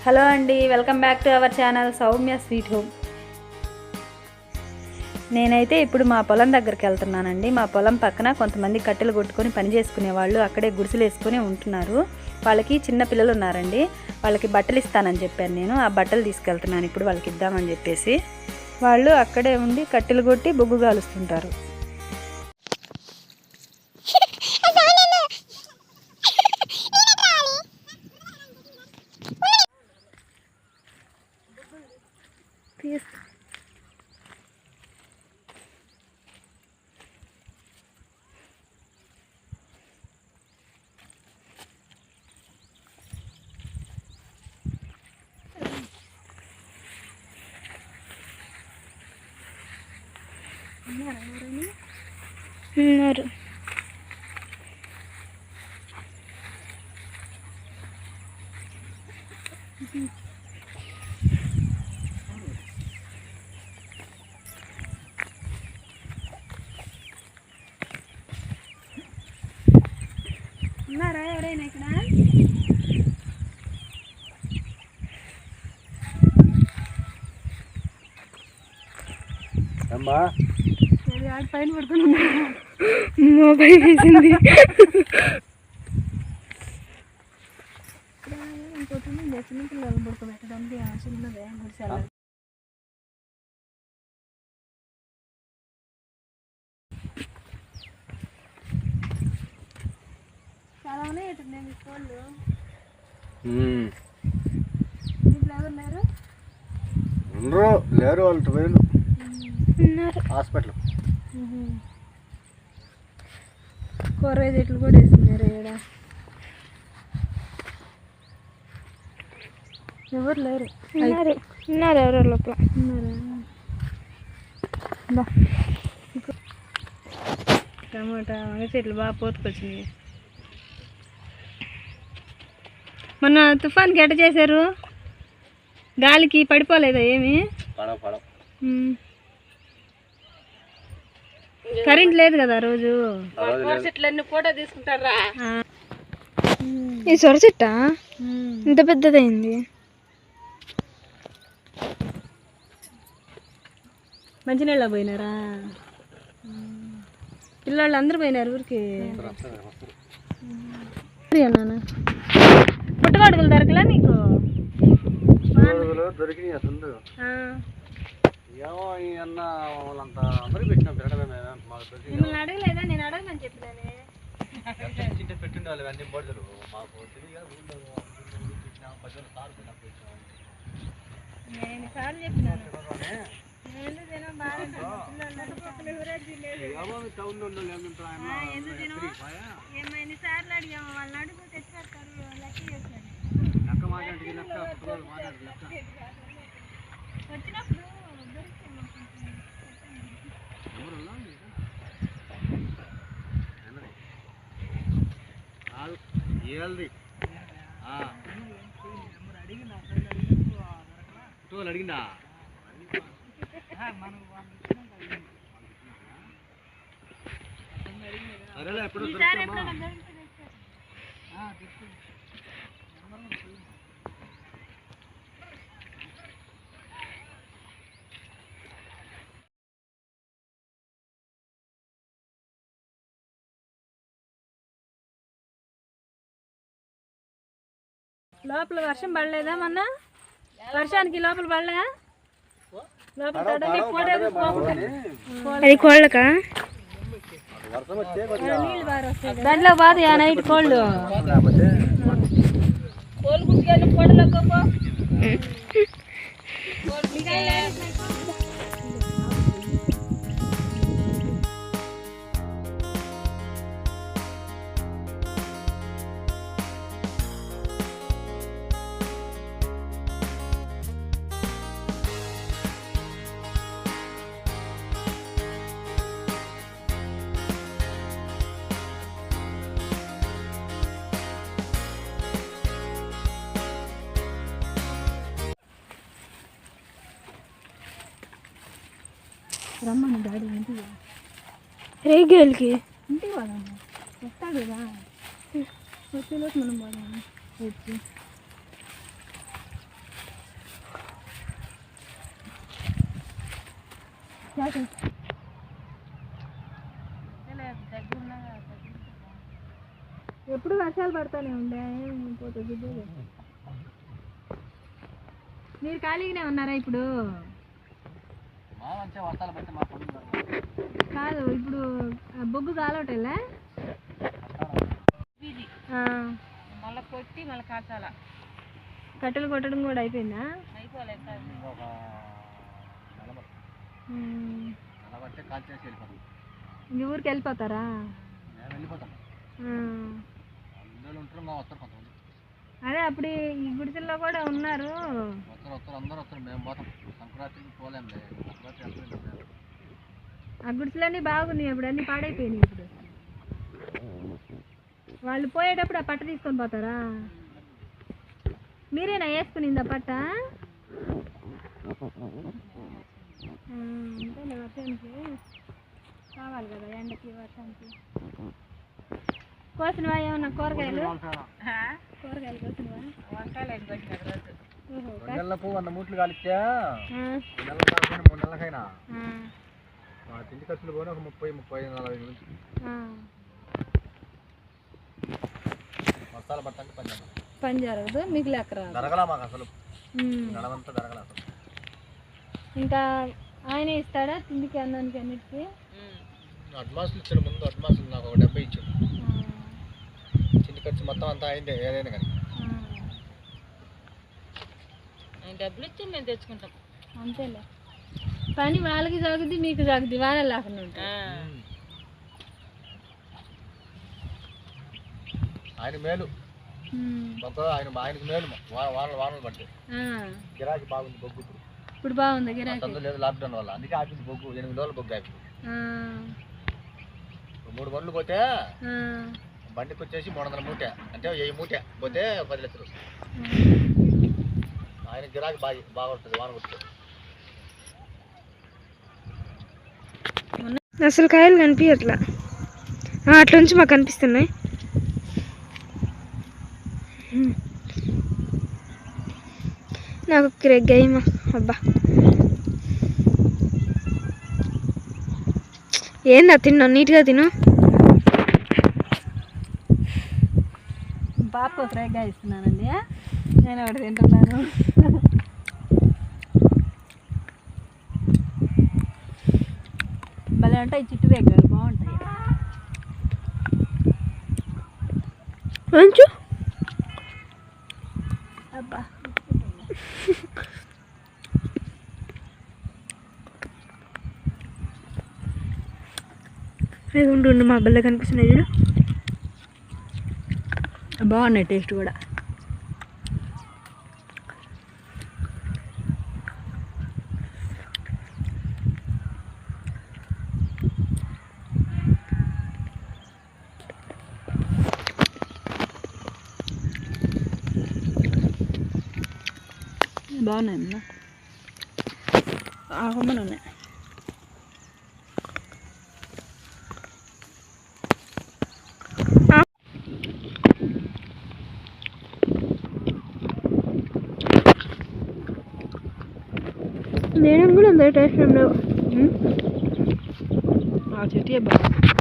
Hello అండి, welcome back to our channel Soumya sweet home. నేనైతే ఇప్పుడు మా పొలం దగ్గరికి వెళ్తున్నానండి. మా పొలం పక్కన కొంతమంది కట్టెలు కొట్టుకొని పని చేసుకునే వాళ్ళు అక్కడే గుడిసెలు వేసుకొని ఉంటున్నారు. వాళ్ళకి చిన్న పిల్లలు ఉన్నారండి. వాళ్ళకి బట్టలు ఇస్తానని చెప్పాను నేను. ఆ బట్టలు తీసుకెళ్తున్నాను ఇప్పుడు వాళ్ళకి ఇద్దామని చెప్పేసి. వాళ్ళు అక్కడే ఉండి కట్టెలు కొట్టి బొగ్గు కాలుస్తుంటారు. ఉన్నారు. ఉన్నారా ఎవరైనా ఇక్కడ? అమ్మా పైన పడుతున్నా మొబైల్ వేసింది. చిన్న పిల్లలు పడుకోబెట్టడానికి చిన్నదే గుడిసెల. చాలా ఉన్నాయి మీ కోళ్ళు. ఇంట్లో ఎవరు లేరు? లేరు, వాళ్ళు పోయిన హాస్పిటల్. కూరగాయ చెట్లు కూడా వేస్తున్నారు ఇక్కడ. ఎవరు లేరు. ఉన్నారు ఎవరో లోపల ఉన్నారా? టమాటా వంగ చెట్లు బాగా పోతుకొచ్చినాయి. మొన్న తుఫాన్కి ఎట్ట చేశారు? గాలికి పడిపోలేదా ఏమి? కరెంట్ లేదు కదా రోజు. చెట్లన్నీ ఫోటో తీసుకుంటారా? ఈ సొర చెట్ట ఇంత పెద్దదైంది. మంచినీళ్ళ పోయినారా? పిల్లలు అందరూ పోయినారు ఊరికి. పుట్టగొడుగులు దొరకలా నీకు? మిమ్మల్ని అడగలేదా? నేను అడగమని చెప్పినానే. నేను ఎన్నిసార్లు చెప్పినాను. ఎన్నిసార్లు అడిగాము, వాళ్ళని అడుగు తెచ్చేస్తారు. లెక్క చేశాను వచ్చినప్పుడు. అడిగిందా? లోపల వర్షం పడలేదా? మొన్న వర్షానికి లోపల పడలే. అది కోళ్ళకా? దాంట్లో బాధ నైట్ కోళ్ళు గుట్టుకెళ్ళి కోళ్ళకు. రమ్మను డాడీ ఇంటికి. రేగేళ్ళకి ఇంటికి పోదాము. వస్తాడు కదా, వచ్చేలోపు మనం పోదాము. వచ్చి ఎప్పుడు వర్షాలు పడతానే ఉండే పోతుంది. మీరు ఖాళీగానే ఉన్నారా ఇప్పుడు? కాదు, ఇప్పుడు బొగ్గు కాలవటేలా మళ్ళీ కొట్టి మళ్ళీ కాచాలా. కట్టెలు కొట్టడం కూడా అయిపోయిందా? ఇంక ఊరికి వెళ్ళిపోతారా? అదే అప్పుడు ఈ గుడిసెల్లో కూడా ఉన్నారు. ఆ గుడిసెలన్నీ బాగున్నాయి, అప్పుడు అన్నీ పాడైపోయినాయి. ఇప్పుడు వాళ్ళు పోయేటప్పుడు ఆ పట్ట తీసుకొని పోతారా? మీరేనా వేసుకునింది ఆ పట్ట? అంతేలే, వర్షానికి కావాలి కదా, ఎండకి వర్షానికి. కోసినవా ఏమన్నా కూరగాయలు? కూరగాయలు కోసినవా? మూట్లు కాలిస్తే 3 నెలలకైనా తిండి ఖర్చులు పోనీ ఒక 30-40 మసాలా పట్టండి పని జరగదు, మీకు లెక్క జరగలా మాకు అసలు. నడవంతా జరగల అసలు. ఇంకా ఆయన ఇస్తాడా తిండికి అన్నానికి అన్నిటికీ? అడ్వాన్స్లు ఇచ్చాడు ముందు. అడ్వాన్స్లు నాకు ఒక 70 ఇచ్చాడు. తిండి ఖర్చు మొత్తం అంతా అయిందే ఏదైనా కానీ. డబ్బులు ఇచ్చి మేము తెచ్చుకుంటాం అంతేలే. పని వాళ్ళకి సాగుద్ది, మీకు సాగుద్ది, వాళ్ళ లేకుండా ఉంటాయి. ఆయన మేలు, ఆయనకి మేలు. వానలు పడ్డాయి, గిరాకీ బాగుంది. బొగ్గు ఇప్పుడు బాగుంది గిరాకీ. లేదు లాక్డౌన్ వల్ల, అందుకే ఆపింది బొగ్గు. 8 రోజులు బొగ్గు ఆపింది. 3 బండ్లు పోతే బండికి వచ్చేసి 300 మూట, అంటే 1000 మూట పోతే 10 లక్షలు వస్తుంది. ఆయన గిరాకీ బాగా ఉంటుంది వాన కొట్టే. అసలు కాయలు కనిపించట్లా, అట్లా నుంచి మాకు కనిపిస్తున్నాయి. నాకు గేమ్ అబ్బా ఏందా తిన్నా, నీట్గా తిను. పాప ఫ్రైగా ఇస్తున్నానండి, నేను ఒకటి తింటున్నాను. భలే ఉంటాయి చిట్టు రేగాయలు, బాగుంటాయి. కొంచెం అబ్బా ఉండు, మా బల్ల కనిపిస్తున్నాయి చూడు, బాగున్నాయి టేస్ట్ కూడా. బాగున్నాయి, కొమ్మలు ఉన్నాయి. నేను కూడా అంత టేస్ట్ ఉండవు, ఆ చెట్టు బాగుంది.